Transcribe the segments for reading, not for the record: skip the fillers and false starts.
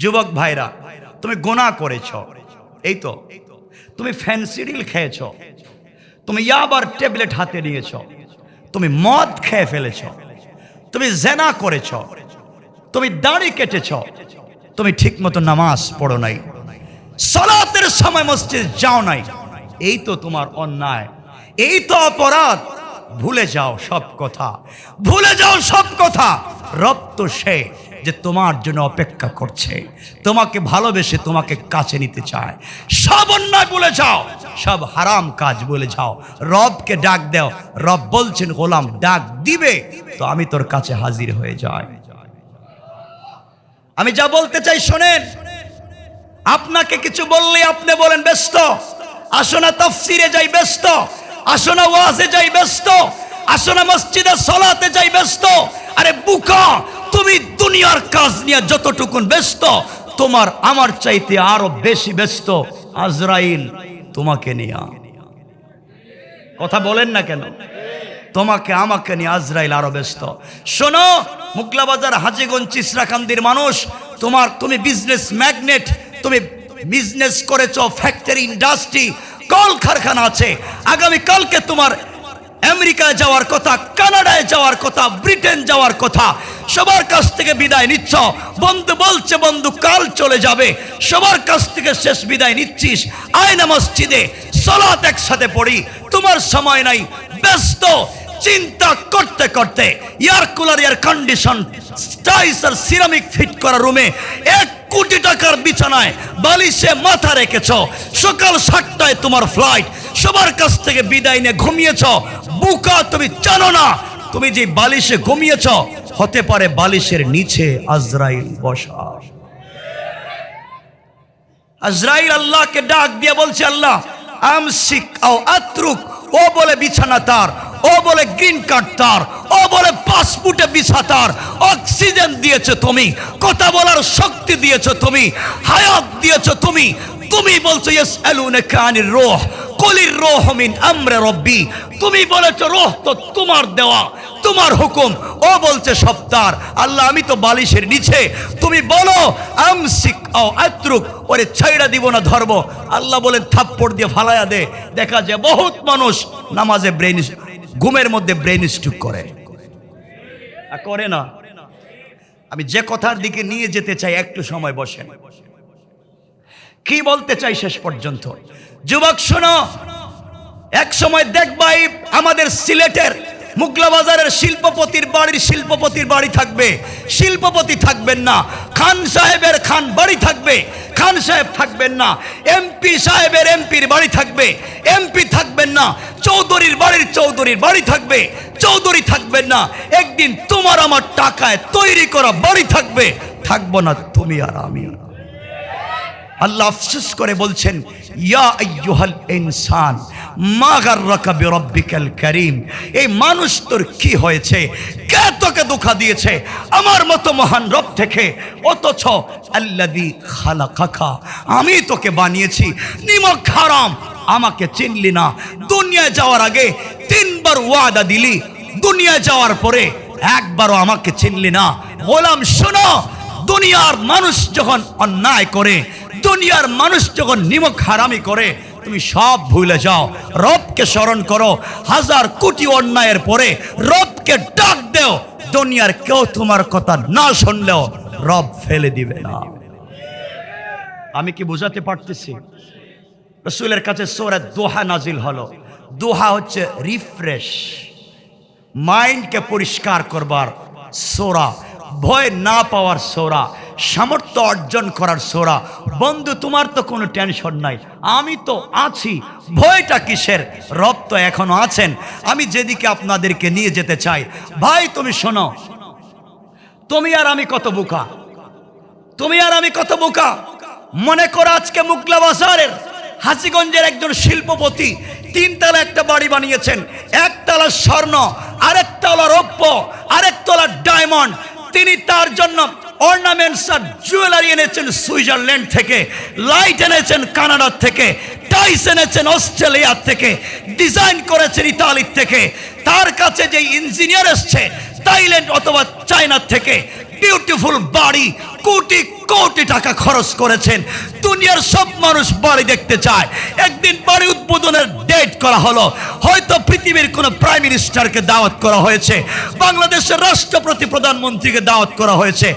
যুবক ভাইরা, তুমি গুনাহ করেছ, এই তো তুমি ফেন্সিডিল খেয়েছ, তুমি ইয়াবার ট্যাবলেট হাতে নিয়েছ, তুমি মদ খেয়ে ফেলেছ, তুমি জেনা করেছ, তুমি দাড়ি কেটেছ, তুমি ঠিকমতো নামাজ পড়ো নাই, সালাতের সময় মসজিদে যাও নাই, এই তো তোমার অন্যায়, এই তো অপরাধ। ভুলে যাও সব কথা, ভুলে যাও সব কথা। রব তো সে যে তোমার জন্য অপেক্ষা করছে, তোমাকে ভালোবেসে তোমাকে কাছে নিতে চায়। সব অন্যায় ভুলে যাও, সব হারাম কাজ ভুলে যাও, রবকে ডাক দাও। রব বলছেন, গোলাম ডাক দিবে তো আমি তোর কাছে হাজির হয়ে যাই। আমি যা বলতে চাই শোনেন। আপনাকে কিছু বললে আপনি বলেন ব্যস্ত, আসো না তাফসিরে যাই ব্যস্ত, আসো না ওয়াজে যাই ব্যস্ত, আসো না মসজিদে সালাতে যাই ব্যস্ত। আরে বুকা, তুমি দুনিয়ার কাজ নিয়ে যতটুকুন ব্যস্ত, তোমার আমার চাইতে আরো বেশি ব্যস্ত আজরাইল তোমাকে নিয়ে। কথা বলেন না কেন? তোমাকে আমাকে নিয়ে আজরাইল আরো ব্যস্ত। শোনো, মুগলাবাজার, হাজীগঞ্জ, চিসরাকান্দির মানুষ, তুমি বিজনেস ম্যাগনেট, তুমি বিজনেস করেছো, ফ্যাক্টরি, ইন্ডাস্ট্রি, কল কারখানা আছে। আগামী কালকে তোমার আমেরিকায় যাওয়ার কথা, কানাডায় যাওয়ার কথা, ব্রিটেন যাওয়ার কথা। সবার কাছ থেকে বিদায় নিচ্ছ। বন্ধু বলছে বন্ধু কাল চলে যাবে, সবার কাছ থেকে শেষ বিদায় নিচ্ছিস। আয়না মসজিদে সালাত একসাথে পড়ি, তোমার সময় নাই, ব্যস্ত চিন্তা করতে করতে। Air cooler, air condition, tiles আর সিরামিক ফিট করা রুমে 1 কোটি টাকার বিছানায় বালিশে মাথা রেখেছ। সকাল 7টায় তোমার ফ্লাইট, সবার কাছ থেকে বিদায় নিয়ে ঘুমিয়েছ। বুকা, তুমি জানো না তুমি যে বালিশে ঘুমিয়েছ, হতে পারে বালিশের নিচে আজরাইল বসা। আজরাইল আল্লাহকে ডাক দিয়ে বলছে, আল্লাহ আমসিক আও আতরুক। ও বলে বিছানা তার, ও বলে গ্রিন কার্ড তার, ও বলে পাসপোর্টে ভিসা তার। অক্সিজেন দিয়েছো তুমি, কথা বলার শক্তি দিয়েছো তুমি, হায়াত দিয়েছো তুমি। তুমি বলছো ইয়াসআলুনাকা আনির রূহ কুলির রূহু মিন আমরি রাব্বি। তুমি বলেছো রূহ তো তোমার দেওয়া, তোমার হুকুম। ও বলছে সব তার। আল্লাহ, আমি তো বালিশের নিচে। তুমি বলো আমসিক আও আতরুক, ওরে ছাইড়া দিব না ধরব। আল্লাহ বলেন থাপ্পড় দিয়ে ফালায়া দে। দেখা যায় বহুত মানুষ নামাজে ঘুমের মধ্যে ব্রেন স্ট্রোক করে না। আমি যে কথার দিকে নিয়ে যেতে চাই, একটু সময় বসেন। কি বলতে চাই শেষ পর্যন্ত? যুবক শোনো, এক সময় দেখবাই আমাদের সিলেটের মুগলাবাজারের শিল্পপতির বাড়ি থাকবে, শিল্পপতি থাকবেন না। খান সাহেবের খান বাড়ি থাকবে, খান সাহেব থাকবেন না। এমপি সাহেবের এমপির বাড়ি থাকবে, এমপি থাকবেন না। চৌধুরীর বাড়ি থাকবে, চৌধুরী থাকবেন না। একদিন তোমার আমার টাকায় তৈরি করা বাড়ি থাকবে, থাকবো না তুমি আর আমি। আল্লাহ আফসোস করে বলছেন, ইয়া আইয়ুহাল ইনসান মা গাররাকা বিরাব্বিকাল কারীম। এই মানুষ তোর কি হয়েছে? কে তোকে ধোঁকা দিয়েছে আমার মতো মহান রব থেকে? অথচ আল্লাযী খালাকাকা, আমি তোকে বানিয়েছি। নিমক হারাম, আমাকে চিনলি না। দুনিয়ায় যাওয়ার আগে 3 বার ওয়াদা দিলি, দুনিয়ায় যাওয়ার পরে একবারও আমাকে চিনলি না। গোলাম শোনো, দুনিয়ার মানুষ যখন অন্যায় করে, দুনিয়ার মানুষ যখন নিমক হারামি করে, তুমি সব ভুলে যাও, রবকে স্মরণ করো। 1000 কোটি অন্যায়ের পরে রবকে ডাক দেও। দুনিয়ার কেউ তোমার কথা না শুনলেও রব ফেলে দিবে না। আমি কি বুঝাতে পারতেছি? রাসূলের কাছে সূরা দোহা নাজিল হলো। দোহা হচ্ছে রিফ্রেশ, মাইন্ডকে পরিষ্কার করবার সূরা, ভয় না পাওয়ার সূরা, সামর্থ্য অর্জন করার সূরা। বন্ধু, তোমার তো কোনো টেনশন নাই, আমি তো আছি, ভয়টা কিসের? রব তো এখনো আছেন। আমি যেদিকে আপনাদেরকে নিয়ে যেতে চাই, ভাই তুমি শোনো, তুমি আর আমি কত বোকা, তুমি আর আমি কত বোকা। মনে করো আজকে মুগলাবাজারের হাজীগঞ্জের একজন শিল্পপতি 3 তলা একটা বাড়ি বানিয়েছেন। 1 তলা স্বর্ণ, আরেক তলা রৌপ্য, আরেক তলা ডায়মন্ড। তিনি তার জন্য অর্নামেন্টস আর জুয়েলারি এনেছেন সুইজারল্যান্ড থেকে, লাইট এনেছেন কানাডা থেকে, টাইস এনেছেন অস্ট্রেলিয়া থেকে, ডিজাইন করেছেন ইতালি থেকে। তার কাছে যে ইঞ্জিনিয়ার এসছে থাইল্যান্ড অথবা চায়না থেকে, বিউটিফুল বাড়ি, কোটি কোটি টাকা খরচ করেছেন। দুনিয়ার সব মানুষ বাড়ি দেখতে চায়। একদিন বাড়ি উদ্বোধনের ডেট করা হলো, হয়তো পৃথিবীর কোন প্রাইম মিনিস্টারকে দাওয়াত করা হয়েছে, বাংলাদেশের রাষ্ট্রপতি প্রধানমন্ত্রীকে দাওয়াত করা হয়েছে।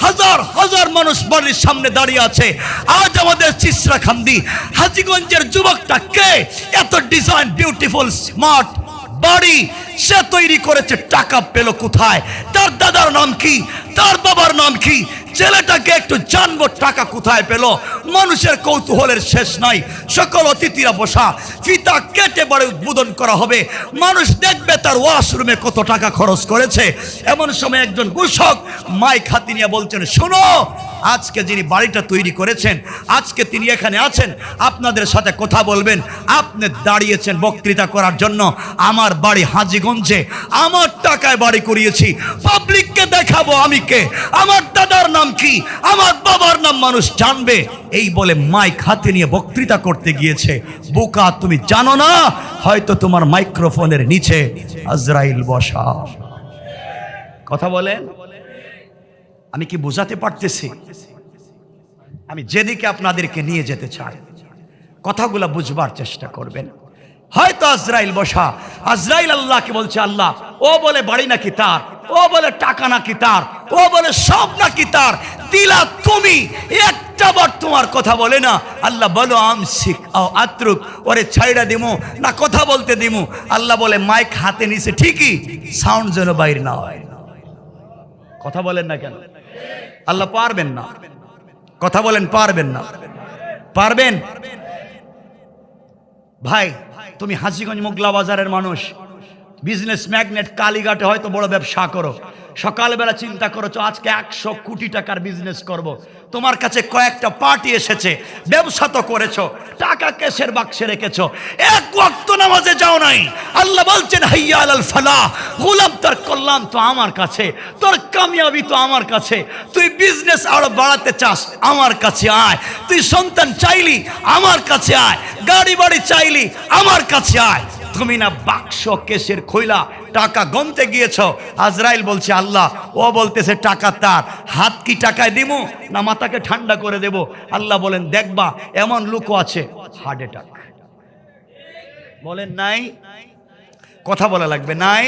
হাজার হাজার মানুষ বাড়ির সামনে দাঁড়িয়ে আছে। আজ আমাদের চিত্রাখান্দি হাজীগঞ্জের যুবকটা কে এত ডিজাইন বিউটিফুল স্মার্ট বাড়ি সে তৈরি করেছে, টাকা পেল কোথায়? তার দাদার নাম কি, তার বাবার নাম কি? ছেলেটাকে একটু জানবো টাকা কোথায় পেল। মানুষের কৌতূহলের শেষ নাই। সকল অতিথিরা বসা, ফিতা কেটে বাড়ি উদ্বোধন করা হবে। মানুষ দেখবে তার ওয়াশরুমে কত টাকা খরচ করেছে। এমন সময় একজন ঘোষক মাইক হাতে নিয়ে বলছেন, শোনো, আজকে যিনি বাড়িটা তৈরি করেছেন, আজকে তিনি এখানে আছেন, আপনাদের সাথে কথা বলবেন। আপনি দাঁড়িয়েছেন বক্তৃতা করার জন্য। আমার বাড়ি হাজীগঞ্জে, আমার টাকায় বাড়ি করিয়েছি, পাবলিককে দেখাবো আমি কে, আমার দাদার নাম কি, আমার বাবার নাম মানুষ জানবে। এই বলে মাইক হাতে নিয়ে বক্তৃতা করতে গিয়েছে। বোকা, তুমি জানো না হয়তো তোমার মাইক্রোফোনের নিচে আজরাইল বসা। কথা বলেন, আমি কি বোঝাতে পারতেছি? আমি যেদিকে আপনাদেরকে নিয়ে যেতে চাই, কথাগুলো বুঝবার চেষ্টা করবেন। হয়তো আজরাইল বসা। আজরাইল আল্লাহকে বলছে, আল্লাহ, ও বলে বাড়ি নাকি তার, ও বলে টাকা নাকি তার, ও বলে সব নাকি তার, দিলা তুমি একটা বার তোমার কথা বলে না। আল্লাহ বলো আমসিক আও আত্রুক, ওরে ছাইড়া দিমু না কথা বলতে দিমু? আল্লাহ বলে মাইক হাতে নিছে ঠিকই, সাউন্ড যেন বাইর না হয়। কথা বলেন না কেন? আল্লাহ পারবেন না? কথা বলেন, পারবেন না? পারবেন? ভাই, তুমি হাজীগঞ্জ মোগলা বাজারের মানুষ, বিজনেস ম্যাগনেট, কালীঘাটে হয়তো বড় ব্যবসা করো। সকালবেলা চিন্তা করেছো আজকে 100 কোটি টাকার বিজনেস করব। তোমার কাছে কয়েকটা পার্টি এসেছে, ব্যবসা তো করেছো, টাকা কেসের বাক্সে রেখেছো, এক ওয়াক্ত নামাজে যাও নাই। আল্লাহ বলছেন, হাইয়া আলাল ফালাহ, গোলাম তোর কল্যাণ তো আমার কাছে, তোর কামিয়াবি তো আমার কাছে। তুই বিজনেস আরো বাড়াতে চাস, আমার কাছে আয়। তুই সন্তান চাইলি, আমার কাছে আয়। গাড়ি বাড়ি চাইলি, আমার কাছে আয়। তুমি না বাক্স কেসের খইলা টাকা গনতে গিয়েছ। আজরাইল বলছে, আল্লাহ, ও বলতেছে টাকা তার, হাত কি টাকায় দিমু না মাথাকে ঠান্ডা করে দেব? আল্লাহ বলেন, দেখবা এমন লোকও আছে হার্ট অ্যাটাক। বলেন নাই? কথা বলা লাগবে নাই?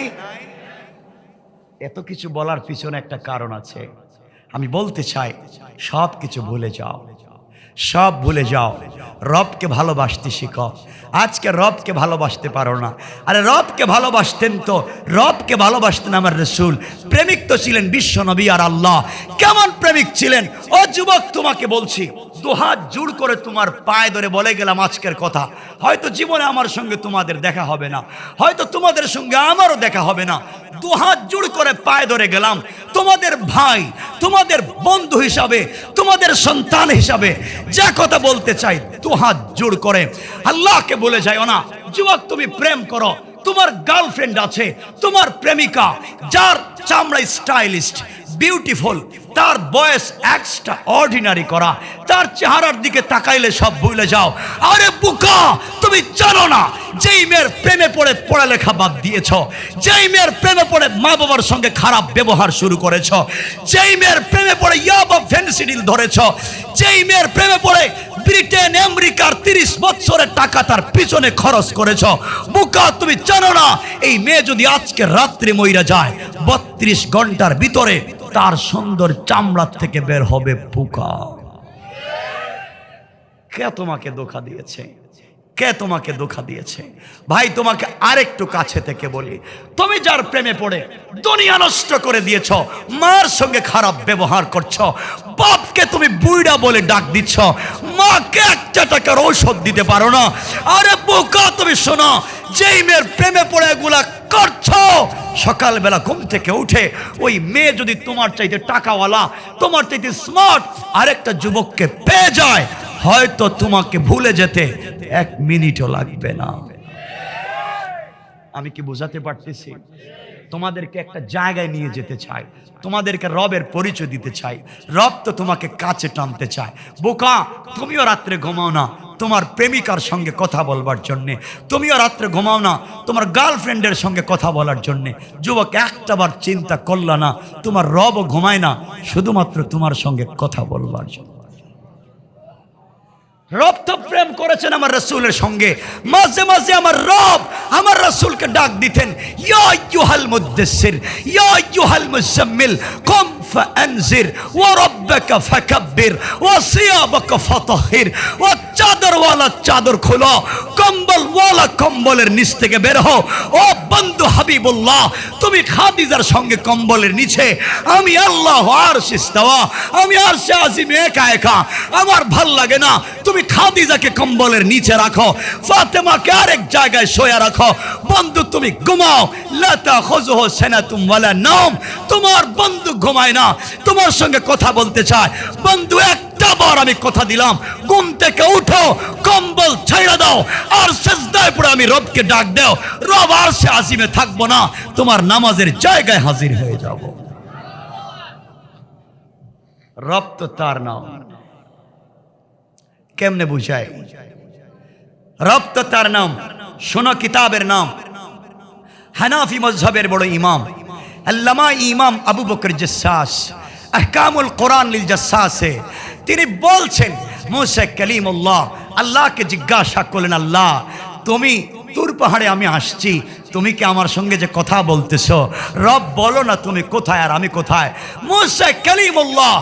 এত কিছু বলার পিছনে একটা কারণ আছে। আমি বলতে চাই, সব কিছু ভুলে যাও, সব ভুলে যাও, রবকে ভালোবাসতে শিখো। আজকে রবকে ভালোবাসতে পারো না। আরে রবকে ভালোবাসতেন তো, রবকে ভালোবাসতেন আমার রাসূল। প্রেমিক তো ছিলেন বিশ্ব নবী আর আল্লাহ। কেমন প্রেমিক ছিলেন? ও যুবক, তোমাকে বলছি, দুহাত জোড় করে তোমার পায়ে ধরে বলে গেলাম আজকের কথা। হয়তো জীবনে আমার সঙ্গে তোমাদের দেখা হবে না, হয়তো তোমাদের সঙ্গে আমারও দেখা হবে না। দুহাত জোড় করে পায়ে ধরে গেলাম, তোমাদের ভাই, তোমাদের বন্ধু হিসাবে, তোমাদের সন্তান হিসাবে যে কথা বলতে চাই, দুহাত জোড় করে আল্লাহকে বলে যাও না। যুবক, তুমি প্রেম করো, তোমার গার্লফ্রেন্ড আছে, তোমার প্রেমিকা, যার চামড়া স্টাইলিস্ট, বিউটিফুল, তার বয়স এক্সট্রা অর্ডিনারি করা, তার চেহারার দিকে তাকাইলে সব ভুলে যাও। আরে বোকা, তুমি জানো না যেই মেয়ের প্রেমে পড়ে পড়ালেখা বাদ দিয়েছ, যেই মেয়ের প্রেমে পড়ে মা বাবার সঙ্গে খারাপ ব্যবহার শুরু করেছ, যেই মেয়ের প্রেমে পড়ে ইয়াবা ফেন্সিডিল ধরেছ, যেই মেয়ের প্রেমে পড়ে ব্রিটেন আমেরিকার 30 বছরের টাকা তার পিছনে খরচ করেছ, বোকা, তুমি জানো না এই মেয়ে যদি আজকে রাত্রে মইরা যায়, 32 ঘন্টার ভিতরে তার সুন্দর চামড়া থেকে বের হবে পোকা। কে তোমাকে ধোঁকা দিয়েছে? কে তোমাকে ধোঁকা দিয়েছে? ভাই, তোমাকে আরেকটু কাছে থেকে বলি, তুমি যার প্রেমে পড়ে দুনিয়া নষ্ট করে দিয়েছ, মার সঙ্গে খারাপ ব্যবহার করছো, বাপকে তুমি বুইড়া বলে ডাক দিচ্ছ, মাকে 1 টাকার ঔষধ দিতে পারো না। আরে বোকা, তুমি শোনো, যেই মেয়ের প্রেমে পড়ে এগুলা করছো, সকালবেলা ঘুম থেকে উঠে ওই মেয়ে যদি তোমার চাইতে টাকাওয়ালা, তোমার চাইতে স্মার্ট আরেকটা যুবককে পেয়ে যায়, হয়তো তোমাকে ভুলে যেতে 1 মিনিটও লাগবে না। আমি কি বোঝাতে পারতেছি? তোমাদেরকে একটা জায়গায় নিয়ে যেতে চাই, তোমাদেরকে রবের পরিচয় দিতে চাই। রব তো তোমাকে কাছে টানতে চায়। বোকা, তুমিও রাত্রে ঘুমাও না, তোমার প্রেমিকার সঙ্গে কথা বলবার জন্যে, তুমিও রাত্রে ঘুমাও না তোমার গার্লফ্রেন্ডের সঙ্গে কথা বলার জন্যে। যুবক, একটাবার চিন্তা করলা না তোমার রবও ঘুমায় না শুধুমাত্র তোমার সঙ্গে কথা বলবার জন্য। রব তো প্রেম করেছেন আমার রাসূলের সঙ্গে। মাঝে মাঝে আমার রব আমার রাসূলকে ডাক দিতেন, ইয়া আইয়ুহাল মুদ্দাসসির, ইয়া আইয়ুহাল মুজাম্মিল, কুম ফাআনজির, ওয়া রাব্বাকা ফাকাব্বির, ওয়া সিয়াবাকা ফাতাহির। ও চাদরওয়ালা চাদর খোলো, কম্বলওয়ালা কম্বলের নিচ থেকে বের হও। ও বন্ধু হাবিবুল্লাহ, তুমি খাদিজার সঙ্গে কম্বলের নিচে, আমি আল্লাহ আরশ ইস্তাওয়া, আমি আরশে আজিমে একা একা, আমার ভাল লাগে না। তুমি খাদিজাকে কম্বলের নিচে রাখো, ফাতেমাকে আরেক জায়গায় শোয়া রাখো। বন্ধু তুমি ঘুমাও, লা তাখুযুহু সানাতুম ওয়ালা নাওম। তোমার বন্ধু ঘুমায় না, তোমার সঙ্গে কথা বলতে চায়। বন্ধু একটা বার আমি কথা দিলাম, ঘুম থেকে উঠো, কম্বল ছাইড়া দাও, আর সিজদায় পড়ে আমি রবকে ডাক দাও। রব আরশে আজিমে থাকবো না, তোমার নামাজের জায়গায় হাজির হয়ে যাব। রব তো তার নাম, কেমনে বুঝায়? রব তো তার নাম। শোনো কিতাবের নাম, হানাফি মযহাবের বড় ইমাম আল্লামা ইমাম আবু বকর জাসসাস, আহকামুল কোরআন লিল জাসসাসে তিনি বলছেন, মুসা কালিমুল্লাহ আল্লাহকে জিজ্ঞাসা করলেন, আল্লাহ তুমি তুর পাহাড়ে আমি আসছি, তুমি কি আমার সঙ্গে যে কথা বলতেছো? রব বলো না তুমি কোথায় আর আমি কোথায়? মুসা কালিমুল্লাহ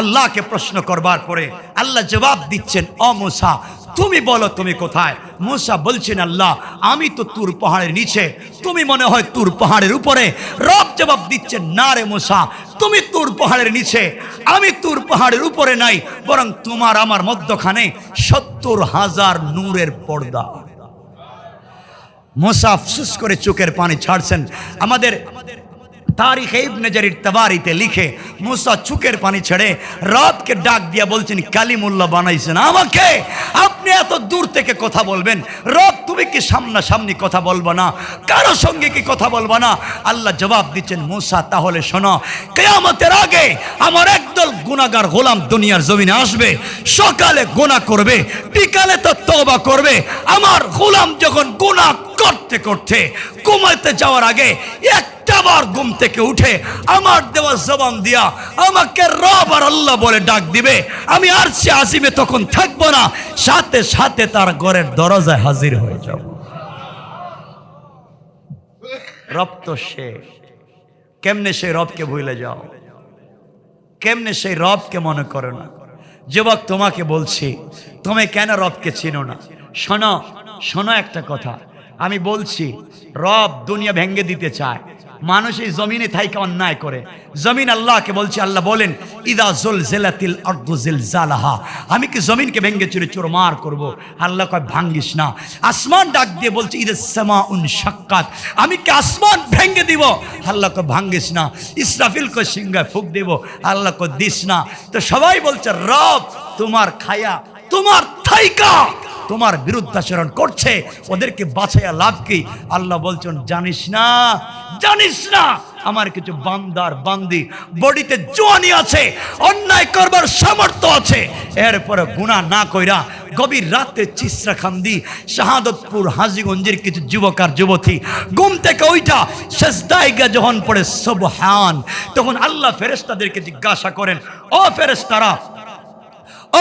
আল্লাহকে প্রশ্ন করবার পরে আল্লাহ জবাব দিচ্ছেন, ও মুসা তুমি বলো তুমি কোথায়? মুসা বলছেন, আল্লাহ আমি তো তুর পাহাড়ের নিচে, তুমি মনে হয় তুর পাহাড়ের উপরে। রব জবাব দিচ্ছেন, না রে মুসা, তুমি তুর পাহাড়ের নিচে, আমি তুর পাহাড়ের উপরে নাই, বরং তোমার আমার মধ্যখানে ৭০,০০০ নূরের পর্দা। মুসা আফসোস করে চোখের পানি ছাড়ছেন। আমাদের তারিখ ইবনে জারির তাবারিতে লিখে, মুসা চোখের পানি ছেড়ে রবকে ডাক দিয়া বলছেন, কালিমুল্লাহ বানাইছেন আমাকে, আপনি এত দূর থেকে কথা বলবেন? রব তুমি কি সামনাসামনি কথা বলবো না? কারো সঙ্গে কি কথা বলবো না? আল্লাহ জবাব দিচ্ছেন, মুসা তাহলে শোনো, কিয়ামতের আগে আমার একদল গুনাহগার গোলাম দুনিয়ার জমিনে আসবে, সকালে গুনাহ করবে, বিকালে তো তওবা করবে। আমার গোলাম যখন গুনাহ করতে করতে ঘুমাতে যাওয়ার আগে একটাবার ঘুম থেকে উঠে আমার দেওয়া জবান দিয়া আমাকে রব আর আল্লাহ বলে ডাক দিবে, আমি আরশে আজিমে তখন থাকবো না, সাথে সাথে তার ঘরের দরজায় হাজির হয়ে যাব। রব তো সে, কেমনে সেই রবকে ভুলে যাও? কেমনে সেই রবকে মনে করো না? যুবক তোমাকে বলছি, তুমি কেন রবকে চিনো না? শোনো শোনো একটা কথা আমি বলছি, রব দুনিয়া ভেঙ্গে দিতে চায়, মানুষ এই জমিনে থাইকে অন্যায় করে। জমিন আল্লাহকে বলছে, আল্লাহ বলেন, ইদা জুলজিলাতিল আরদু জিলজালাহা, আমি কি জমিনকে ভেঙ্গে চুরে চুরমার করব? আল্লাহ কয় ভাঙ্গিস না। আসমান ডাক দিয়ে বলছে, ইদাস সামাউন শাক্কাত, আমি কি আসমান ভেঙ্গে দিব? আল্লাহ কয় ভাঙ্গিস না। ইসরাফিল কয় সিংহায় ফুঁক দেব, আল্লাহ কয় দিস না। তো সবাই বলছে, রব তোমার খায়া তোমার থাইকা তোমার বিরুদ্ধাচরণ করছে, ওদেরকে বাঁচাইয়া লাভ কি? আল্লাহ বলছেন, জানিস না, জানিস না আমার কিছু বান্দার বান্দি বডিতে জোয়ানি আছে, অন্যায় করবার সামর্থ্য আছে, এরপরে গুনাহ না কইরা গভীর রাতে চিসরা খান্দি শাহাদতপুর হাজীগঞ্জের কিছু যুবক আর যুবতী ঘুম থেকে ওইটা সিজদায় গিয়ে যখন পড়ে সুবহান, তখন আল্লাহ ফেরেশতাদেরকে জিজ্ঞাসা করেন, ও ফেরেশতারা,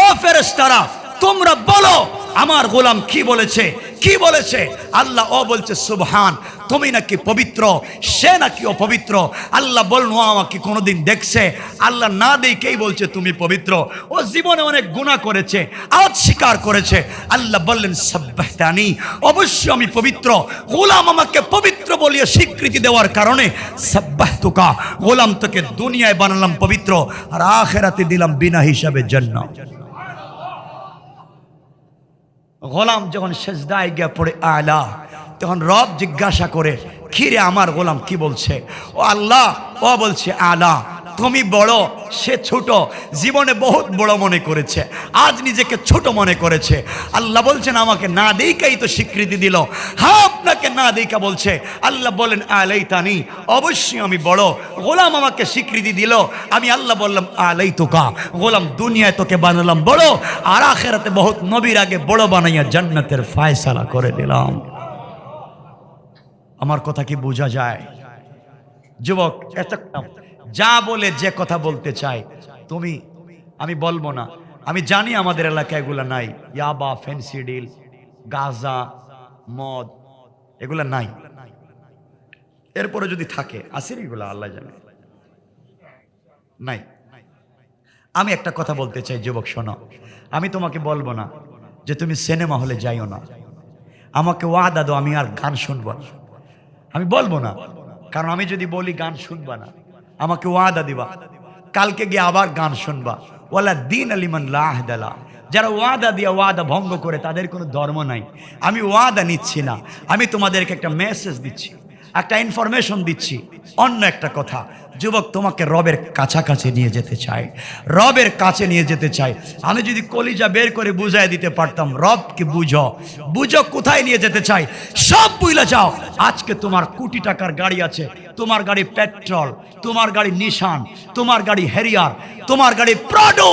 ও ফেরেশতারা তোমরা বলো আমার গোলাম কি বলেছে, কি বলেছে? আল্লাহ ও বলছে সুবহান, তুমি নাকি পবিত্র, সে নাকি অপবিত্র। আল্লাহ বলুন, ও আমাকে কোনোদিন দেখছে? আল্লাহ না দেখেই বলছে তুমি পবিত্র। ও জীবনে অনেক গুনাহ করেছে, আজ স্বীকার করেছে। আল্লাহ বললেন সাব্বাহতানি, অবশ্যই আমি পবিত্র। গোলাম আমাকে পবিত্র বলিয়ে স্বীকৃতি দেওয়ার কারণে সাব্বাহতুকা, গোলাম তোকে দুনিয়ায় বানালাম পবিত্র, আর আখিরাতে দিলাম বিনা হিসাবে জান্নাত। গোলাম যখন সেজদায় গিয়ে পড়ে আলা, তখন রব জিজ্ঞাসা করে, খিরে আমার গোলাম কি বলছে? ও আল্লাহ, ও বলছে আলা, তুমি বড়, সে ছোট। জীবনে বহুত বড় মনে করেছে, আজ নিজেকে ছোট মনে করেছে। আল্লাহ বলছেন, আমাকে না দেখেই তো স্বীকৃতি দিল। হ্যাঁ আপনাকে আমাকে না দেখা বলছে। আল্লাহ বলেন আলাইতানি, অবশ্যই আমি বড়। গোলাম আমাকে স্বীকৃতি দিল, আমি আল্লাহ বললাম আলাইতুকা, গোলাম দুনিয়ায় তোকে বানালাম বড়, আর আখিরাতে বহুত নবীর আগে বড় বানাইয়া জান্নাতের ফয়সালা করে দিলাম। আমার কথা কি বোঝা যায়? যুবক, যা বলে যে কথা বলতে চাই তুমি, আমি বলবো না। আমি জানি আমাদের এলাকায় এগুলা নাই, ইয়াবা, ফেন্সিডিল, গাঁজা, মদ, এগুলা নাই। এরপরে যদি থাকে আসের এগুলা আল্লাহ জানে, নাই। আমি একটা কথা বলতে চাই যুবক, শোনো, আমি তোমাকে বলবো না যে তুমি সিনেমা হলে যাইও না। আমাকে ওয়াদা দাও আমি আর গান শুনবো না। আমি বলবো না, কারণ আমি যদি বলি গান শুনবা না, আমাকে ওয়াদা দিবা কালকে গিয়ে আবার গান শুনবা। ওয়ালা দিন আলিমান লাহদালা, যারা ওয়াদা দিয়া ওয়াদা ভঙ্গ করে তাদের কোনো ধর্ম নাই। আমি ওয়াদা নিচ্ছি না, আমি তোমাদেরকে একটা মেসেজ দিচ্ছি, একটা ইনফরমেশন দিচ্ছি। অন্য একটা কথা, যুবক, তোমাকে রবের কাছাকাছি নিয়ে যেতে চাই, রবের কাছে নিয়ে যেতে চাই। আমি যদি কলিজা বের করে বুঝাই দিতে পারতাম, রবকে বুঝো, বুঝো কোথায় নিয়ে যেতে চাই, সব বুঝলে যাও। আজকে তোমার কোটি টাকার গাড়ি আছে, তোমার গাড়ি পেট্রোল, তোমার গাড়ি নিশান, তোমার গাড়ি হ্যারিয়ার, তোমার গাড়ি প্রাডো।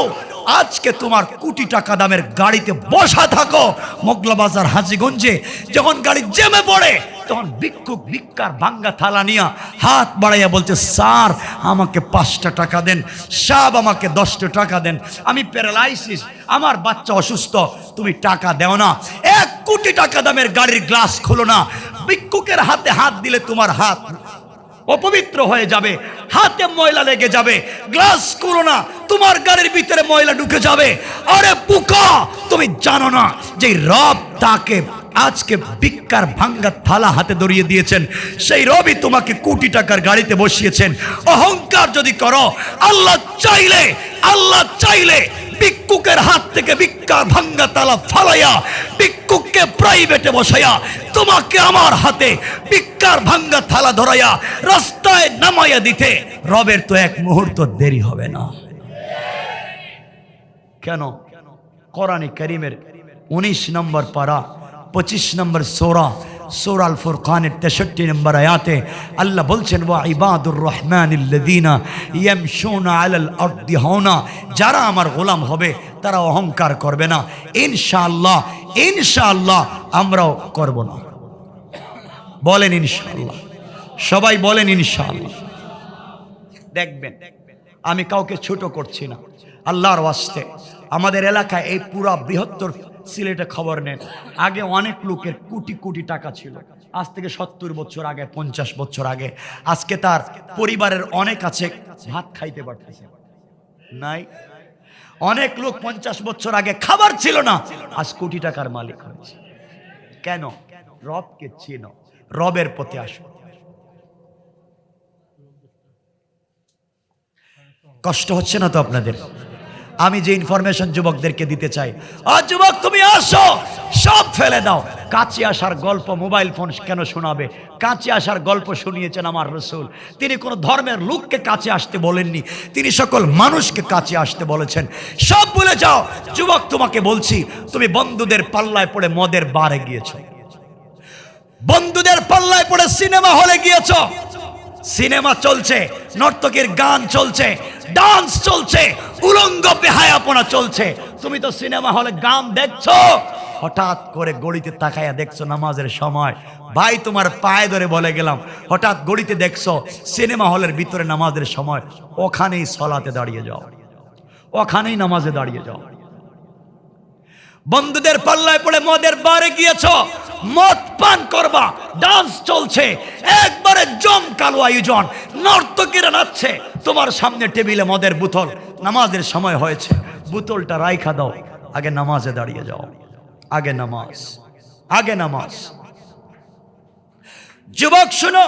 আজকে তোমার কোটি টাকা দামের গাড়িতে বসা থাকো মোগলা বাজার হাজীগঞ্জে, যখন গাড়ি জেমে পড়ে তখন ভিক্ষুক ভিক্ষার ভাঙ্গা থালা নিয়া হাত বাড়াইয়া বলছে, স্যার আমাকে 5টা টাকা দেন, সাহেব আমাকে 10টা টাকা দেন, আমি প্যারালাইসিস, আমার বাচ্চা অসুস্থ, তুমি টাকা দেও না। 1 কোটি টাকা দামের গাড়ির গ্লাস খোলো না, ভিক্ষুকের হাতে হাত দিলে তোমার হাত অপবিত্র হয়ে যাবে, হাতে ময়লা লেগে যাবে। গ্লাস খুলো না, তোমার গাড়ির ভিতরে ময়লা ঢুকে যাবে। আরে বোকা, তুমি জানো না যে রব তাকে আজকে ভিক্ষার ভাঙ্গা থালা হাতে ধরিয়ে দিয়েছেন, সেই রবই তোমাকে কোটি টাকার গাড়িতে বসিয়েছেন। অহংকার যদি করো, আল্লাহ চাইলে ভিক্ষুকের হাত থেকে ভিক্ষার ভাঙ্গা তালা ফালাইয়া ভিক্ষুককে প্রাইভেটে বসাইয়া তোমাকে আমার হাতে ভিক্ষার ভাঙ্গা থালা ধরাইয়া রাস্তায় নামাইয়া দিতে রবের তো 1 মুহূর্ত দেরি হবে না। কেন? কোরআনে কারীমের 19 নম্বর পারা 25 নম্বর সূরা আল ফুরকানের 63 নম্বর আয়াতে আল্লাহ বলছেন, ওয়া ইবাদুর রহমানিল্লাযীনা ইয়ামশুনা আলাল আরদি হাওনা, যারা আমার গোলাম হবে তারা অহংকার করবে না। ইনশাআল্লাহ, ইনশাআল্লাহ আমরাও করব না। বলেন ইনশাআল্লাহ, সবাই বলেন ইনশাআল্লাহ। দেখবেন আমি কাউকে ছোট করছি না, আল্লাহর ওয়াস্তে। আমাদের এলাকায় এই পুরা বৃহত্তর সিলেটে খবর নেন, আগে অনেক লোকের কোটি কোটি টাকা ছিল, আজ থেকে 70 বছর আগে, 50 বছর আগে। আজকে তার পরিবারের অনেক আছে, ভাত খাইতে পারতেছে নাই। অনেক লোক 50 বছর আগে খাবার ছিল না, আজ কোটি টাকার মালিক হয়েছে। কেন? রবকে চিনো, রবের পথে আসো। কষ্ট হচ্ছে না তো আপনাদের? আমি যে ইনফরমেশন যুবকদেরকে দিতে চাই, আর যুবক তুমি আসো, সব ফেলে দাও। কাছে আসার গল্প মোবাইল ফোন কেন শোনাবে? কাছে আসার গল্প শুনিয়েছেন আমার রাসূল। তিনি কোনো ধর্মের লোককে কাছে আসতে বলেননি, তিনি সকল মানুষকে কাছে আসতে বলেছেন। সব ভুলে যাও যুবক, তোমাকে বলছি, তুমি বন্ধুদের পাল্লায় পড়ে মদের বারে গিয়েছো, বন্ধুদের পাল্লায় পড়ে সিনেমা হলে গিয়েছো। সিনেমা চলছে, নর্তকীর গান চলছে, ডান্স চলছে, উলঙ্গ বেহায়াপনা চলছে। তুমি তো সিনেমা হলে গান দেখছো, হঠাৎ করে গড়িতে তাকায়া দেখছো নামাজের সময়। ভাই তোমার পায়ে ধরে বলে গেলাম, হঠাৎ গড়িতে দেখছো সিনেমা হলের ভিতরে নামাজের সময়, ওখানেই সলাতে দাঁড়িয়ে যাও, ওখানেই নামাজে দাঁড়িয়ে যাও। বন্ধুদের পাল্লায় পড়ে মদের বারে গিয়েছো, মদ পান করবা, ডান্স চলছে, একবারে জমকালো আয়োজন, নর্তকীরা নাচছে, তোমার সামনে টেবিলে মদের বোতল, নামাজের সময় হয়েছে, বোতলটা রাইখা দাও, আগে নামাজে দাঁড়িয়ে যাও, আগে নামাজ, আগে নামাজ। যুবক শুনো,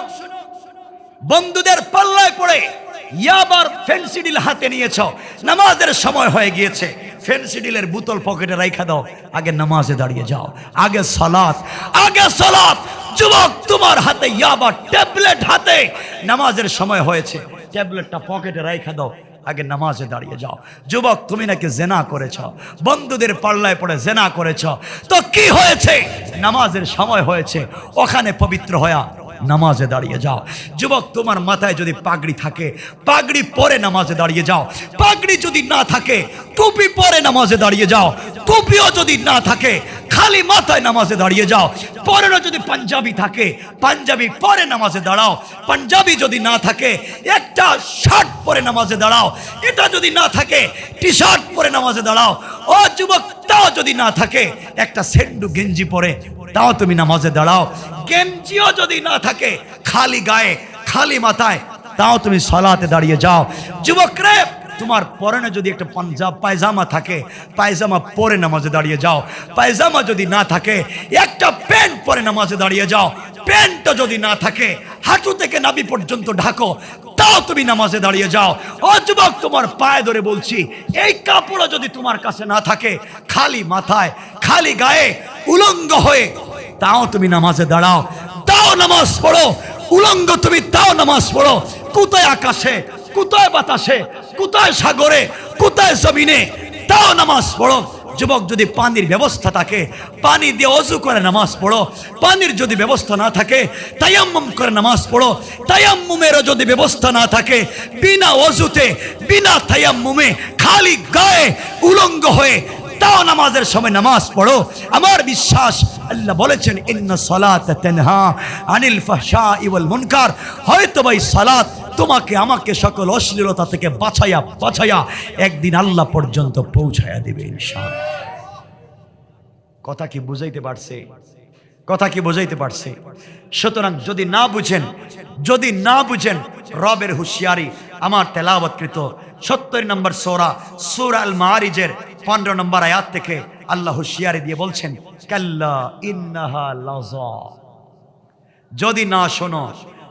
বন্ধুদের পাল্লায় পড়ে ইয়াবার ফেন্সিডিল হাতে নিয়েছো, নামাজের সময় হয়ে গিয়েছে, ফেন্সিডিলের বোতল পকেটে রাইখা দাও, আগে নামাজে দাঁড়িয়ে যাও, আগে সালাত, আগে সালাত। যুবক তোমার হাতে ইয়াবা ট্যাবলেট হাতে, নামাজের সময় হয়েছে, ট্যাবলেটটা পকেটে রাইখা দাও, আগে নামাজে দাঁড়িয়ে যাও। যুবক, তুমি নাকি জেনা করেছ, বন্ধুদের পাল্লায় পড়ে জেনা করেছ, তো কি হয়েছে? নামাজের সময় হয়েছে, ওখানে পবিত্র হয়া নামাজে দাঁড়িয়ে যাও। যুবক, তোমার মাথায় যদি পাগড়ি থাকে, পাগড়ি পরে নামাজে দাঁড়িয়ে যাও। পাগড়ি যদি না থাকে, টুপি পরে নামাজে দাঁড়িয়ে যাও। টুপিও যদি না থাকে, খালি মাথায় নামাজে দাঁড়িয়ে যাও। পরেরও যদি পাঞ্জাবি থাকে, পাঞ্জাবি পরে নামাজে দাঁড়াও। পাঞ্জাবি যদি না থাকে, একটা শার্ট পরে নামাজে দাঁড়াও। এটা যদি না থাকে, টি শার্ট পরে নামাজে দাঁড়াও। ও যুবক, তাও যদি না থাকে, একটা সেন্ডু গেঞ্জি পরে তাও তুমি নামাজে দাঁড়াও। গেঞ্জিও যদি না থাকে, খালি গায়ে খালি মাথায়, তাও তুমি সালাতে দাঁড়িয়ে যাও। যুবক রে, তোমার পরনে যদি একটা পায়জামা থাকে, পায়জামা পরে নামাজে দাঁড়িয়ে যাও। পায়জামা যদি না থাকে, একটা প্যান্ট পরে নামাজে দাঁড়িয়ে যাও। প্যান্টটা যদি না থাকে, হাঁটু থেকে নাভি পর্যন্ত ঢাকো, তাও তুমি নামাজে দাঁড়িয়ে যাও। ও যুবক, তোমার পায়ে ধরে বলছি, এই কাপড়ও যদি তোমার কাছে না থাকে, খালি মাথায় খালি গায়ে উলঙ্গ হয়ে তাও তুমি নামাজে দাঁড়াও, তাও নামাজ পড়ো। উলঙ্গ তুমি, তাও নামাজ পড়ো। কোথায় আকাশে, কোথায় বাতাসে, কোথায় সাগরে, কোথায় জমিনে, তাও নামাজ পড়ো। যুবক, যদি পানির ব্যবস্থা থাকে, পানি দিয়ে ওযু করে নামাজ পড়ো। পানির যদি ব্যবস্থা না থাকে, তায়াম্মুম করে নামাজ পড়ো। তায়াম্মুমেরও যদি ব্যবস্থা না থাকে, বিনা ওযুতে বিনা তায়াম্মুমে খালি গায়ে উলঙ্গ হয়ে তাও নামাজের সময় নামাজ পড়ো। আমার বিশ্বাস, আল্লাহ বলেছেন, ইন্না সালাতা তানহা আনিল ফাহশাই ওয়াল মুনকার। হয়তো ভাই সালাত তোমাকে আমাকে সকল অশ্লীলতা থেকে বাঁচাইয়া একদিন আল্লাহ পর্যন্ত পৌঁছায়া দিবে ইনশাআল্লাহ। কথা কি বুঝাইতে পারছে? কথা কি বুঝাইতে পারছে? সুতরাং যদি না বুঝেন রবের হুঁশিয়ারি আমার তেলাওয়াতকৃত 70 নম্বর সূরা আল মাআরিজের 15 নম্বর আয়াত থেকে আল্লাহ হুঁশিয়ারি দিয়ে বলছেন, কাল্লা ইন্নাহা লাযা। যদি না শোনো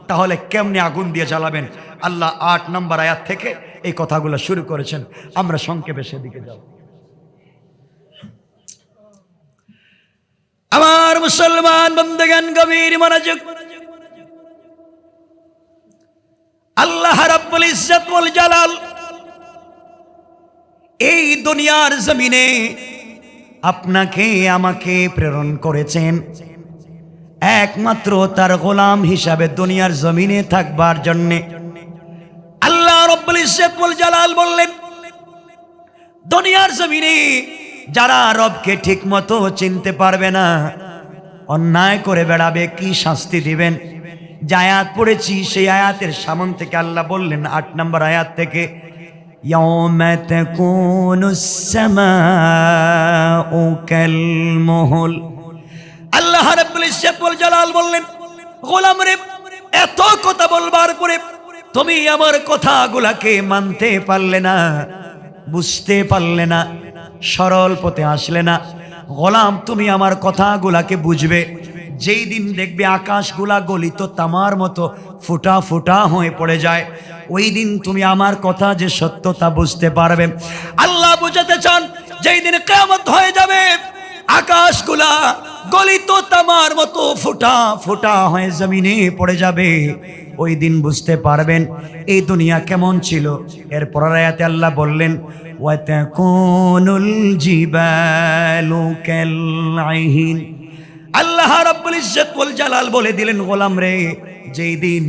তাহলে কেমনে আগুন দিয়ে জ্বালাবেন? আল্লাহ 8 নম্বর আয়াত থেকে এই কথাগুলো শুরু করেছেন। আমরা সংক্ষেপে সেদিকে যাব। আমার মুসলমান বন্ধুগণ, গভীর মনোযোগ। আল্লাহ রাব্বুল ইজ্জত ওয়াল জালাল এই দুনিয়ার জমিনে আপনাকে আমাকে প্রেরণ করেছেন একমাত্র তার গোলাম হিসাবে দুনিয়ার জমিনে থাকবার জন্যে। আল্লাহ রাব্বুল ইজ্জত ওয়াল জালাল বললেন, দুনিয়ার জমিনে যারা রবকে ঠিক মতো চিনতে পারবে না, অন্যায় করে বেড়াবে, কি শাস্তি দিবেন? যে আয়াত পড়েছি সেই আয়াতের সামন থেকে আল্লাহ বললেন 8 নম্বর আয়াত থেকে, ইয়াউমা তাকুনুস সামাউ কাল মুহল। আল্লাহ রাব্বুল ইজ্জত ওয়াল জালাল বললেন, গোলাম রে, এত কথা বলবার পরে তুমি আমার কথাগুলোকে মানতে পারলে না, বুঝতে পারলে না, সরল পথে আসলে না। গোলাম, তুমি আমার কথাগুলাকে বুঝবে যেই দিন দেখবে আকাশগুলা গলিত তামার মতো ফুটা ফুটা হয়ে পড়ে যায়, ওই দিন তুমি আমার কথা যে সত্যতা বুঝতে পারবে। আল্লাহ বুঝাতে চান, যেই দিন কিয়ামত হয়ে যাবে, আকাশগুলা গলিত তামার মতো ফুটা ফুটা হয়ে জমিনে পড়ে যাবে, ওই দিন বুঝতে পারবেন এই দুনিয়া কেমন ছিল। এরপর আয়াতে আল্লাহ বললেন, ওয়াতাকুনুল জিবালু কালআইহিন। আল্লাহ রাব্বুল ইজ্জত ওয়াল জালাল বলে দিলেন, গোলাম রে, যেই দিন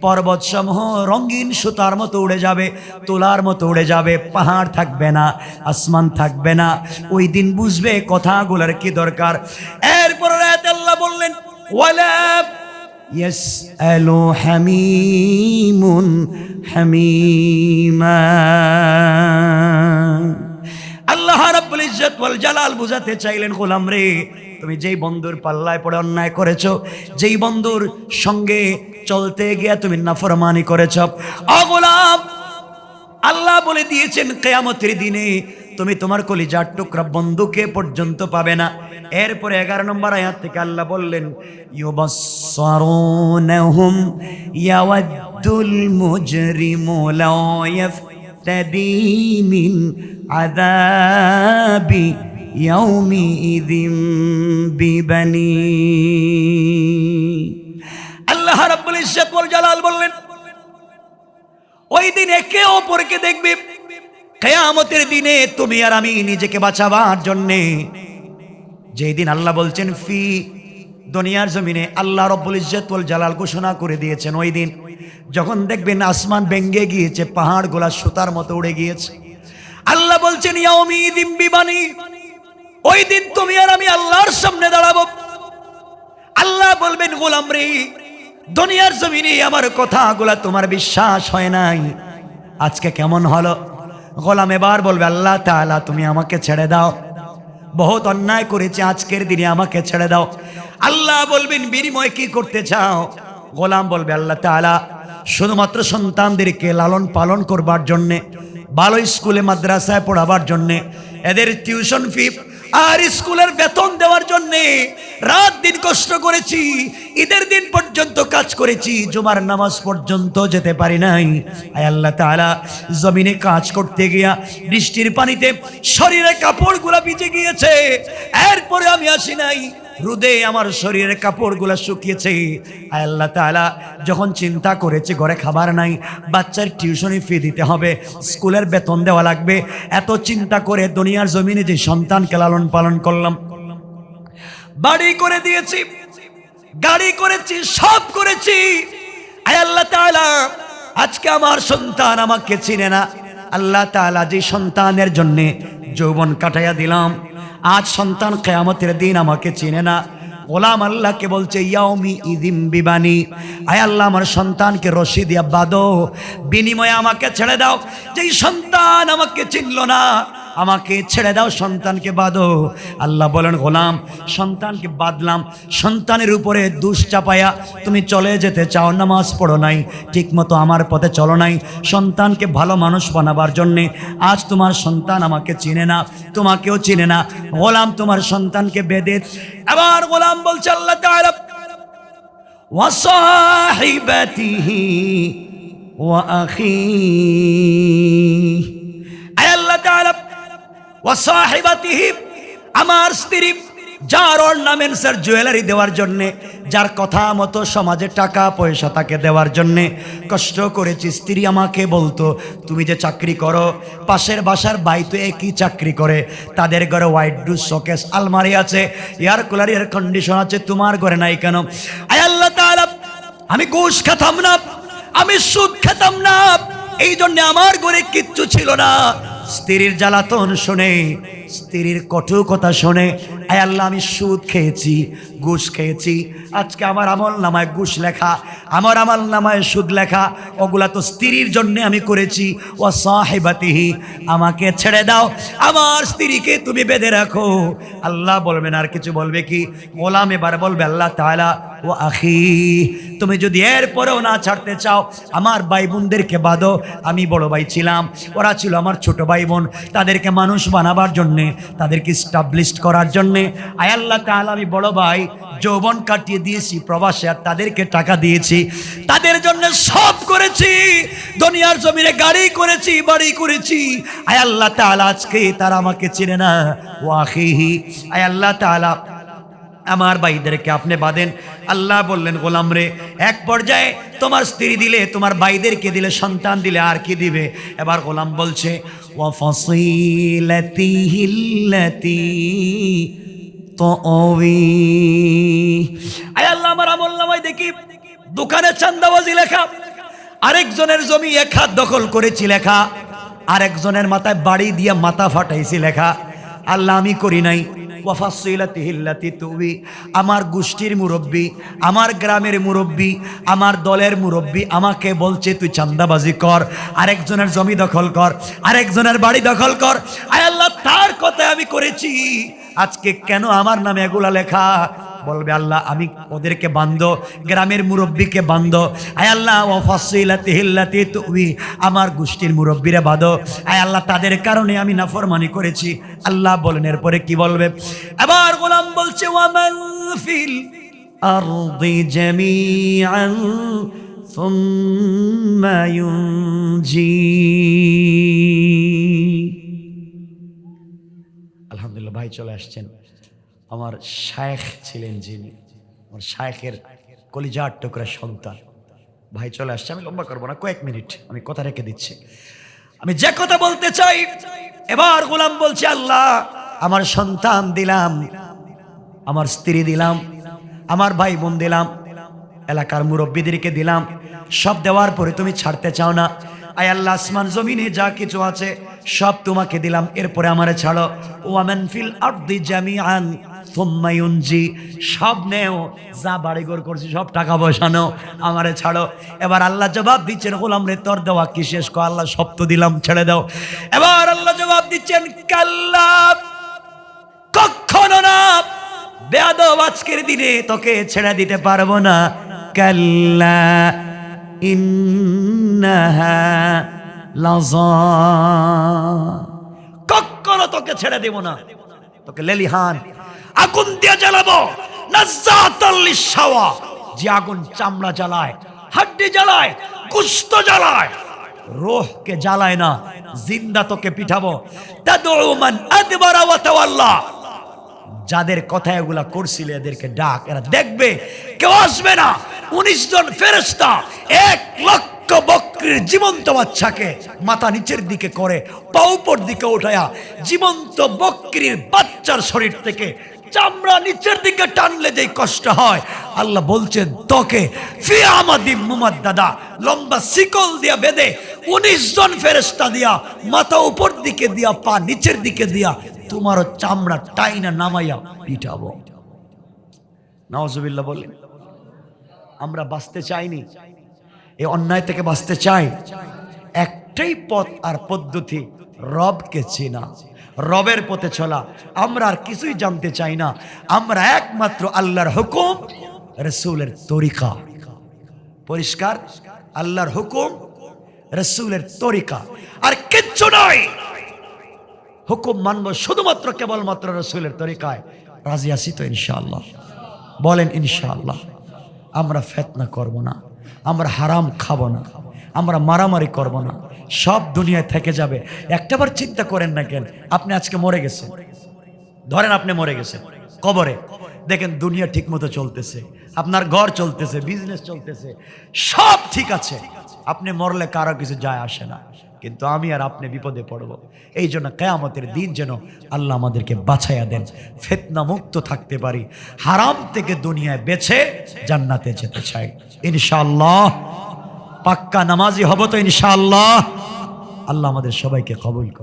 পর্বত সমূহ রঙিন সুতার মতো উড়ে যাবে, তোলার মতো উড়ে যাবে, পাহাড় থাকবে না, আসমান থাকবে না, ওই দিন বুঝবে কথাগুলোর কি দরকার। এরপর আয়াতে আল্লাহ বললেন, ওয়ালা ইয়াসআলু হামিমুন হামিমা। আল্লাহ রাব্বুল ইজ্জত ওয়াল জালাল বুঝাতে চাইলেন, গোলাম রে, তুমি যেই বন্ধুর পাল্লায় পড়ে অন্যায় করেছো, যেই বন্ধুর সঙ্গে চলতে গিয়ে তুমি নাফরমানি করেছো, ও গোলাম, আল্লাহ বলে দিয়েছেন কিয়ামতের দিনে তুমি তোমার কলিজার টুকরা বন্ধুকে পর্যন্ত পাবে না। এরপরে 11 নম্বর আয়াত থেকে আল্লাহ বললেন, ইউবাসসারুনহুম ইয়াওয়াদ্দুল মুজরিমু লাও ইয়াফতাদি মিন আযাবি ইয়াউমিইযিন বিবানি। আল্লাহ রাব্বুল ইজ্জত ওয়াল জালাল বললেন, ওই দিন একে অপরকে দেখবে। কিয়ামতের দিনে তুমি আর আমি নিজেকে বাঁচাবার জন্যে, যেই দিন আল্লাহ বলছেন ফি, দুনিয়ার জমিনে আল্লাহ রব্বুল ইজ্জত ওয়াল জালাল ঘোষণা করে দিয়েছেন, ওই দিন যখন দেখবেন আসমান ভেঙে গিয়েছে, পাহাড়গুলা সুতার মতো উড়ে গিয়েছে, আল্লাহ বলছেন ইয়াউমিদিন বিবানি, ওই দিন তুমি আর আমি আল্লাহর সামনে দাঁড়াবো। আল্লাহ বলবেন গোলাম রে, দুনিয়ার জমিনে আমার কথাগুলা তোমার বিশ্বাস হয় নাই, আজকে কেমন হলো? গোলাম এবার বলবে আল্লাহ তাআলা তুমি আমাকে ছেড়ে দাও, বহুত অন্যায় করেছে, আজকের দিনে আমাকে ছেড়ে দাও। আল্লাহ বলবেন বিনিময় কি করতে চাও? গোলাম বলবে আল্লাহ তাআলা শুধুমাত্র সন্তানদেরকে লালন পালন করবার জন্যে, ভালো স্কুলে মাদ্রাসায় পড়াবার জন্যে, এদের টিউশন ফি আর স্কুলের বেতন দেওয়ার জন্যে রাত দিন কষ্ট করেছি, ঈদের দিন পর্যন্ত কাজ করেছি, জুমার নামাজ পর্যন্ত যেতে পারি নাই। আয় আল্লাহ তাআলা, জমিনে কাজ করতে গিয়া বৃষ্টির পানিতে শরীরের কাপড়গুলা ভিজে গিয়েছে, এরপরে আমি আসি নাই, রোদে আমার শরীরের কাপড়গুলা শুকিয়েছে। আয় আল্লাহ তাআলা, যখন চিন্তা করেছে ঘরে খাবার নাই, বাচ্চার টিউশনি ফি দিতে হবে, স্কুলের বেতন দেওয়া লাগবে, এত চিন্তা করে দুনিয়ার জমিনে যে সন্তানকে লালন পালন করলাম, বাড়ি করে দিয়েছি, গাড়ি করেছি, সব করেছি, আয় আল্লাহ তাআলা আজকে আমার সন্তান আমাকে চিনে না। আল্লাহ তাআলা যে সন্তানের জন্য যৌবন কাটাইয়া দিলাম, আজ সন্তান কিয়ামতের দিন আমাকে চিনে না। গোলাম আল্লাহকে বলছে ইয়াউমি ইদিম বিবানি, আয় আল্লাহ আমার সন্তানকে রশি দিয়া বাঁধো, বিনিময়ে আমাকে ছেড়ে দাও। যেই সন্তান আমাকে চিনল না, আমাকে ছেড়ে দাও, সন্তানকে বাঁধো। আল্লাহ বলেন গোলাম সন্তানকে বাঁধলাম, সন্তানের উপরে দোষ চাপায়া তুমি চলে যেতে চাও, নামাজ পড়ো নাই, ঠিক মতো আমার পথে চলো নাই, সন্তানকে ভালো মানুষ বানাবার জন্যে। আজ তোমার সন্তান আমাকে চিনে না, তোমাকেও চিনে না, গোলাম তোমার সন্তানকে বেঁধে। আবার গোলাম বলছে আল্লাহ তাআলা ওয়া সাহিবাতিহি ওয়া আখি, আয় আল্লাহ তাআলা ওয়া সাহিবাতিহি, আমার স্ত্রী, যার অর্নামেন্টসের জুয়েলারি দেওয়ার জন্যে, যার কথা মতো সমাজে টাকা পয়সা তাকে দেওয়ার জন্যে কষ্ট করেছি। স্ত্রী আমাকে বলতো তুমি যে চাকরি করো, পাশের বাসার ভাই তো একই চাকরি করে, তাদের ঘরে হোয়াইট ডুজ শোকেস আলমারি আছে, এয়ার কুলার এয়ার কন্ডিশন আছে, তোমার ঘরে নাই কেন? আয় আল্লাহ তাআলা, আমি ঘুষ খেতাম না, আমি সুদ খেতাম না, এই জন্য আমার ঘরে কিচ্ছু ছিল না। স্ত্রীর জ্বালাতন শুনে, স্ত্রীর কটু কথা শুনে, আয় আল্লাহ আমি সুদ খেয়েছি, ঘুষ খেয়েছি, আজকে আমার আমল নামায় ঘুষ লেখা, আমার আমল নামায় সুদ লেখা, ওগুলা তো স্ত্রীর জন্য আমি করেছি। ওয়া সাহিবাতিহি, আমাকে ছেড়ে দাও, আমার স্ত্রীকে তুমি বেঁধে রাখো। আল্লাহ বলবেন আর কিছু বলবে কি? গোলাম এবার বলবে আল্লাহ তাআলা ও আখি, তুমি যদি এরপরেও না ছাড়তে চাও, আমার ভাই বোনদেরকে বাঁধো, আমি বড় ভাই ছিলাম, ওরা ছিল আমার ছোট ভাই বোন, তাদেরকে মানুষ বানাবার জন্যে, তাদেরকে স্টাবলিশড করার জন্যে, আয় আল্লাহ তাআলা আমি বড় ভাই যৌবন কাটিয়ে দিয়েছি প্রবাসে, আর তাদেরকে টাকা দিয়েছি, তাদের জন্য সব করেছি, দুনিয়ার জমিনে গাড়ি করেছি, বাড়ি করেছি, আয় আল্লাহ তাআলা আজকে তারা আমাকে চিনে না। ও আখিহি, আয় আল্লাহ তাআলা আমার ভাইদেরকে আপনি বাঁধেন। আল্লাহ বললেন গোলাম রে, এক পর্যায়ে তোমার স্ত্রী দিলে, তোমার ভাইদেরকে দিলে, সন্তান দিলে, আর কি দিবে? এবার গোলাম বলছে ওয়া ফাসিলাতিহিল্লাতি তুআবি, আয় আল্লাহ আমার আমলনামায় দেখি দোকানে চাঁদাবাজি লেখা, আরেকজনের জমি এক হাত দখল করেছি লেখা, আরেকজনের মাথায় বাড়ি দিয়ে মাথা ফাটাইছি লেখা। আল্লাহ আমি করি নাই। আমার গোষ্ঠীর মুরব্বী, আমার গ্রামের মুরব্বী, আমার দলের মুরব্বী আমাকে বলছে তুই চাঁদাবাজি কর, আরেকজনের জমি দখল কর, আরেকজনের বাড়ি দখল কর। আয় আল্লাহ তার কথায় আমি করেছি, আজকে কেন আমার নামে এগুলা লেখা? বলবে আল্লাহ আমি ওদেরকে বান্ধো, গ্রামের মুরব্বীকে বান্ধো, আয় আল্লাহ ওয়া ফাসিলাতিহিল্লাতি তুআবি, আমার গোষ্ঠীর মুরব্বীরা বাঁধো, আয় আল্লাহ তাদের কারণে আমি নাফরমানি করেছি। আল্লাহ বলেন এরপরে কি বলবে? এবার গোলাম বলছে ওয়া মান ফিল আরদি জামিআন সুম্মা ইউনজি। আলহামদুলিল্লাহ ভাই চলে আসছেন, আমার শায়েখ ছিলেন যিনি, আমার শায়েখের কলিজার টুকরা সন্তান, ভাই চলে আসছে, আমি লম্বা করবো না, কয়েক মিনিট আমি কথা রেখে দিচ্ছি। আমি যে কথা বলতে চাই, এবার গোলাম বলছে আল্লাহ আমার সন্তান দিলাম, আমার স্ত্রী দিলাম, আমার ভাই বোন দিলাম, এলাকার মুরব্বীদেরকে দিলাম, সব দেওয়ার পরে তুমি ছাড়তে চাও না। আয় আল্লাহ আসমান জমিনে যা কিছু আছে সব তোমাকে দিলাম, এরপরে আমারে ছাড়ো। ওয়ামান ফিল আরদি জামিআন সুম্মা ইউনজি, সব নেও, যা বাড়িঘর করছি সব টাকা পয়সা নাও, আমারে ছাড়ো। এবার আল্লাহ জবাব দিচ্ছেন গোলাম রে তোর দেওয়া কি শেষ? কো আল্লাহ সব তো দিলাম, ছেড়ে দাও। এবার আল্লাহ জবাব দিচ্ছেন কাল্লা, কখনো না, বেয়াদব আজকের দিনে তোকে ছেড়ে দিতে পারবো না। কাল্লা ইন্নাহা লাযা, কখনো তোকে ছেড়ে দেব না, তোকে লেলিহান আগুন দিয়ে জ্বালাবো। নাযাতাল লিশাওয়া, যে আগুন চামড়া জ্বালায়, হাড্ডি জ্বালায়, গোশত জ্বালায়, রূহকে জ্বালায় না, জিন্দা তোকে পিঠাবো। তাদউ মান আদবারা ওয়া তাওয়াল্লা, যাদের কথা এগুলা করছিলে এদেরকে ডাক, এরা দেখবে কেউ আসবে না। 19 জন ফেরেশতা 1 লক্ষ বকরির জীবন্ত বাচ্চাকে মাথা নিচের দিকে করে পা উপর দিকে উঠায়া জীবন্ত বকরির বাচ্চার শরীর থেকে চামড়া নিচের দিকে টানলে যেই কষ্ট হয়, আল্লাহ বলছেন তোকে ফি আমাদিম মুমাদ্দাদা, লম্বা শিকল দিয়া বেঁধে 19 জন ফেরেশতা দিয়া মাথা উপর দিকে দিয়া পা নিচের দিকে দিয়া তোমারও চামড়া টাইনা নামাইয়া পিটাবো। নাউজুবিল্লাহ বলেন। আমরা বাঁচতে চাইনি, এই অন্যায় থেকে বাঁচতে চাই। একটাই পথ আর পদ্ধতি, রবকে চেনা, রবের পথে চলা। আমরা আর কিছুই জানতে চাই না, আমরা একমাত্র আল্লাহর হুকুম, রাসূলের তরিকা। পরিষ্কার, আল্লাহর হুকুম, রাসূলের তরিকা, আর কিচ্ছু নয়। হুকুম মানবো শুধুমাত্র কেবলমাত্র রাসূলের তরিকায়। রাজি আছি তো ইনশাআল্লাহ? বলেন ইনশাআল্লাহ। আমরা ফিতনা করব না, আমরা হারাম খাবো না, আমরা মারামারি করব না, সব দুনিয়ায় থেকে যাবে। একটাবার চিন্তা করেন না কেন, আপনি আজকে মরে গেছেন, ধরেন আপনি মরে গেছেন কবরে, দেখেন দুনিয়া ঠিক মতো চলতেছে, আপনার ঘর চলতেছে, বিজনেস চলতেছে, সব ঠিক আছে, আপনি মরলে কারো কিছু যায় আসে না, কিন্তু আমি আর আপনি বিপদে পড়ব। এই জন্য কিয়ামতের দিন যেন আল্লাহ আমাদেরকে বাঁচাইয়া দেন, ফিতনা মুক্ত থাকতে পারি, হারাম থেকে দুনিয়ায় বেঁচে জান্নাতে যেতে চাই ইনশাআল্লাহ। পাক্কা নামাজি হব তো ইনশাআল্লাহ। আল্লাহ আমাদের সবাইকে কবুল করুন।